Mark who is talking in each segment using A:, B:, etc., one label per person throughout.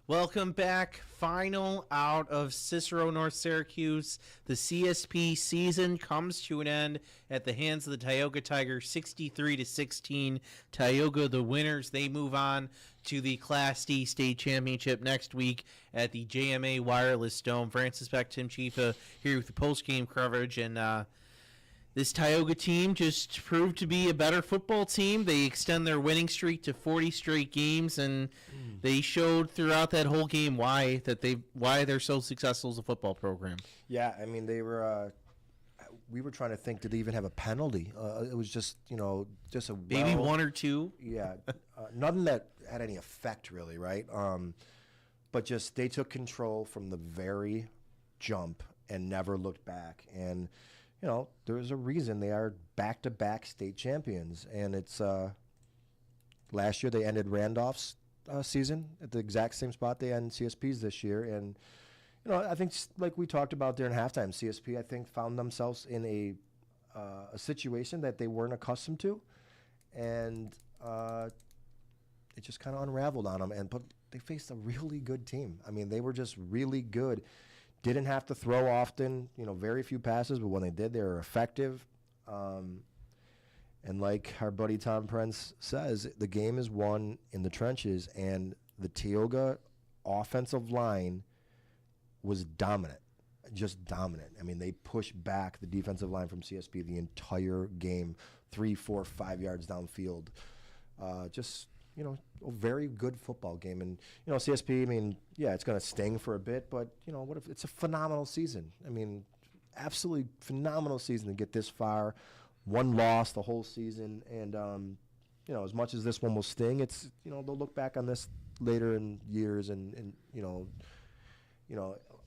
A: Welcome back. Final out of Cicero, North Syracuse. The CSP season comes to an end at the hands of the Tioga Tigers, 63-16. Tioga, the winners, they move on to the Class D state championship next week at the JMA Wireless Dome. Francis Beck, Tim Chifa here with the post-game coverage, and this Tioga team just proved to be a better football team. They extend their winning streak to 40 straight games, and they showed throughout that whole game why they're so successful as a football program.
B: Yeah, I mean, they were. We were trying to think, did they even have a penalty? It was just a
A: maybe one or two.
B: Yeah, nothing that had any effect really, right? But just they took control from the very jump and never looked back. And there's a reason they are back-to-back state champions. And it's last year they ended Randolph's season at the exact same spot they end CSP's this year. And I think like we talked about during halftime, CSP I think found themselves in a situation that they weren't accustomed to, and it just kind of unraveled on them. But they faced a really good team. I mean, they were just really good. Didn't have to throw often, very few passes, but when they did, they were effective. And like our buddy Tom Prince says, the game is won in the trenches, and the Tioga offensive line was dominant, just dominant. I mean, they pushed back the defensive line from CSP the entire game, 3, 4, 5 yards downfield. A very good football game. And, CSP, I mean, yeah, it's going to sting for a bit, but, what if it's a phenomenal season? I mean, absolutely phenomenal season to get this far. One loss the whole season. And, as much as this one will sting, it's, they'll look back on this later in years and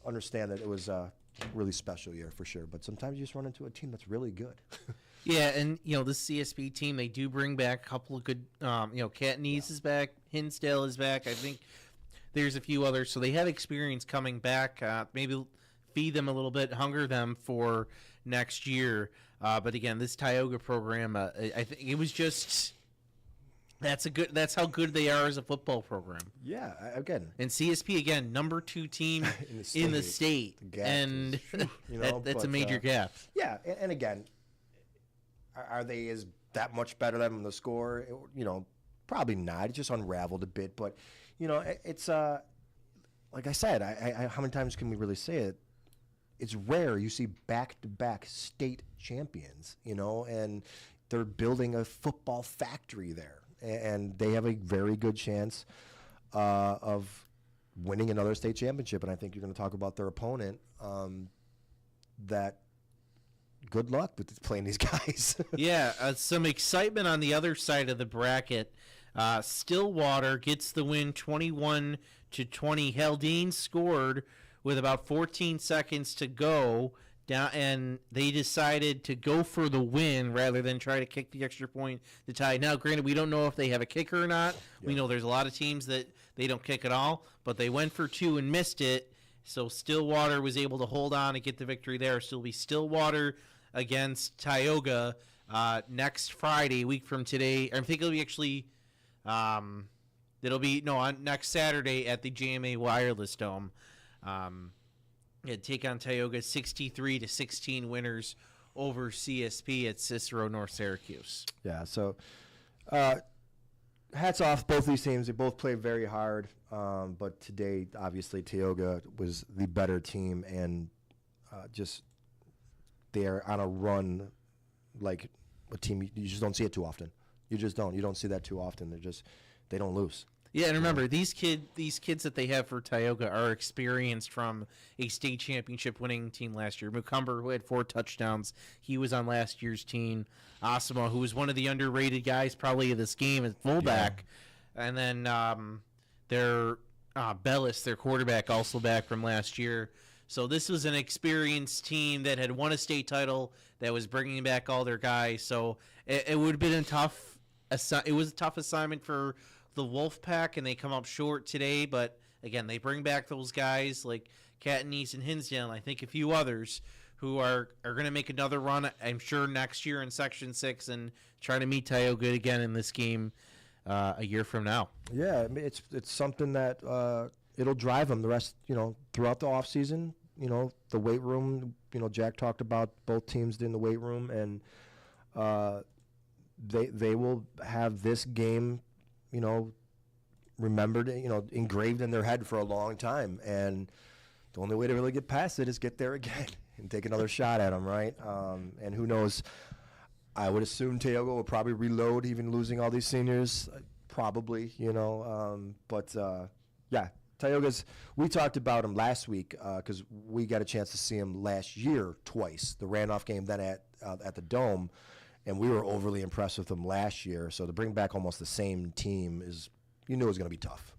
B: understand that it was a really special year for sure. But sometimes you just run into a team that's really good.
A: Yeah, and this CSP team, they do bring back a couple of good. Katniss is back, Hinsdale is back. I think there's a few others, so they have experience coming back. Maybe feed them a little bit, hunger them for next year. But again, this Tioga program, I think it was just. That's how good they are as a football program.
B: Yeah, again.
A: And CSP again, number 2 team in the state, and that's a major gap.
B: Yeah, and again, are they that much better than the score? Probably not. It just unraveled a bit, but it's like I said. How many times can we really say it? It's rare you see back-to-back state champions, and they're building a football factory there. And they have a very good chance of winning another state championship. And I think you're going to talk about their opponent. That good luck with playing these guys.
A: Yeah, some excitement on the other side of the bracket. Stillwater gets the win 21-20. Haldane scored with about 14 seconds to go. And they decided to go for the win rather than try to kick the extra point to tie. Now, granted, we don't know if they have a kicker or not. Yeah. We know there's a lot of teams that they don't kick at all, but they went for 2 and missed it. So Stillwater was able to hold on and get the victory there. So it'll be Stillwater against Tioga next Friday, a week from today. I think it'll be actually on next Saturday at the JMA Wireless Dome. Take on Tioga, 63-16 winners over CSP at Cicero, North Syracuse.
B: Yeah, so hats off both these teams. They both played very hard, but today, obviously, Tioga was the better team, and they're on a run like a team you just don't see it too often. You just don't. You don't see that too often. They don't lose.
A: Yeah, and remember, these kids that they have for Tioga are experienced from a state championship winning team last year. Mucumber, who had 4 touchdowns, he was on last year's team. Asama, who was one of the underrated guys probably of this game at fullback. Yeah. And then their Bellis, their quarterback, also back from last year. So this was an experienced team that had won a state title that was bringing back all their guys. So it would have been it was a tough assignment for the Wolfpack, and they come up short today, but again, they bring back those guys like Katniss and Hinsdale, and I think a few others who are going to make another run, I'm sure, next year in Section 6 and try to meet Tioga again in this game a year from now.
B: Yeah, it's something that it'll drive them the rest, throughout the off season. The weight room. Jack talked about both teams in the weight room, and they will have this game, remembered, engraved in their head for a long time. And the only way to really get past it is get there again and take another shot at them, right? And who knows? I would assume Tioga will probably reload, even losing all these seniors, probably, But yeah, Tioga's. We talked about him last week because we got a chance to see him last year twice. The Randolph game, then at the Dome, and we were overly impressed with him last year. So to bring back almost the same team you knew it was going to be tough.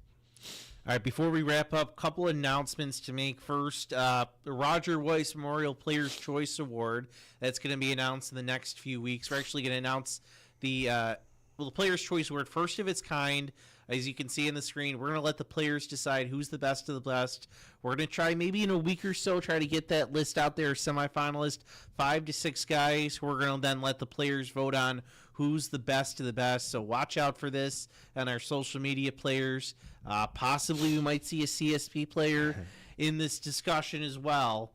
A: All right, before we wrap up, a couple announcements to make. First, the Roger Weiss Memorial Players' Choice Award. That's going to be announced in the next few weeks. We're actually going to announce the Players' Choice Award, first of its kind. As you can see on the screen, we're going to let the players decide who's the best of the best. We're going to try, maybe in a week or so, try to get that list out there, semifinalist, 5 to 6 guys who we're going to then let the players vote on who's the best of the best. So watch out for this on our social media players. Possibly we might see a CSP player in this discussion as well.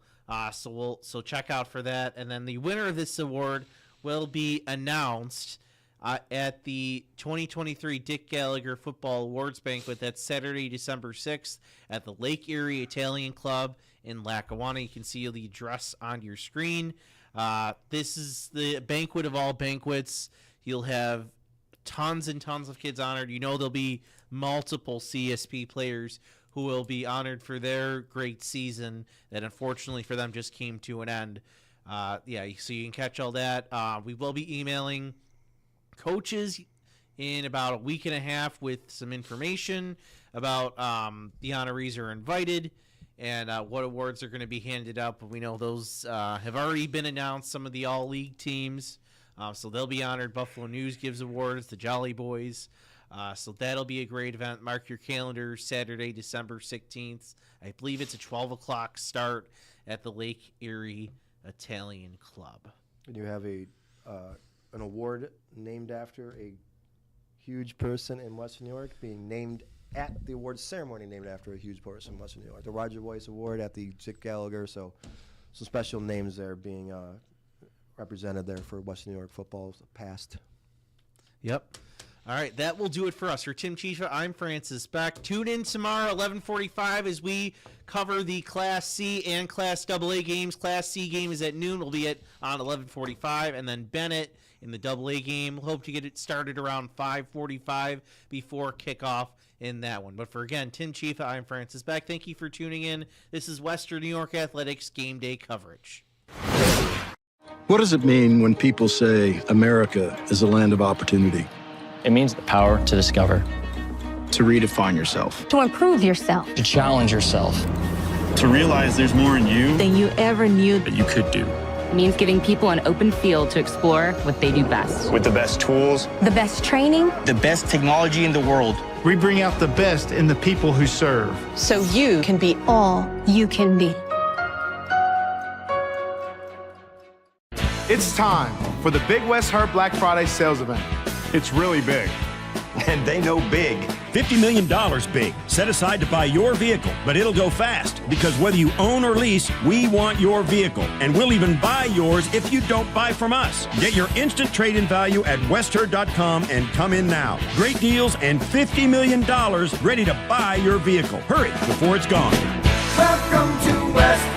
A: So check out for that. And then the winner of this award will be announced at the 2023 Dick Gallagher Football Awards Banquet. That's Saturday, December 6th at the Lake Erie Italian Club in Lackawanna. You can see the address on your screen. This is the banquet of all banquets. You'll have tons and tons of kids honored. There'll be multiple CSP players who will be honored for their great season that unfortunately for them just came to an end. So you can catch all that. We will be emailing coaches in about a week and a half with some information about the honorees are invited and what awards are going to be handed out. But we know those have already been announced, some of the all-league teams. So they'll be honored. Buffalo News gives awards, the Jolly Boys. So that'll be a great event. Mark your calendar, Saturday, December 16th. I believe it's a 12 o'clock start at the Lake Erie Italian Club.
B: And you have an award named after a huge person in Western New York being named at the awards ceremony, named after a huge person in Western New York. The Roger Weiss Award at the Dick Gallagher. So some special names there being represented there for Western New York football past.
A: Yep. All right, that will do it for us. For Tim Chifa, I'm Francis Beck. Tune in tomorrow, 11:45, as we cover the Class C and Class AA games. Class C game is at noon. We'll be on 11:45, and then Bennett in the AA game. We'll hope to get it started around 5:45 before kickoff in that one. But for, again, Tim Chifa, I'm Francis Beck. Thank you for tuning in. This is Western New York Athletics Game Day coverage.
C: What does it mean when people say America is a land of opportunity?
D: It means the power to discover,
C: To redefine yourself.
E: To improve yourself.
D: to challenge yourself.
F: To realize there's more in you
E: Than you ever knew.
F: that you could do.
G: It means giving people an open field to explore what they do best.
H: With the best tools,
E: The best training.
H: the best technology in the world.
I: We bring out the best in the people who serve.
E: So you can be all you can be.
I: It's time for the Big West Herb Black Friday sales event. It's really big.
H: And they know big.
J: $50 million big, set aside to buy your vehicle, but it'll go fast because whether you own or lease, we want your vehicle, and we'll even buy yours if you don't buy from us. Get your instant trade-in value at westherd.com and come in now. Great deals and $50 million ready to buy your vehicle. Hurry before it's gone.
K: Welcome to West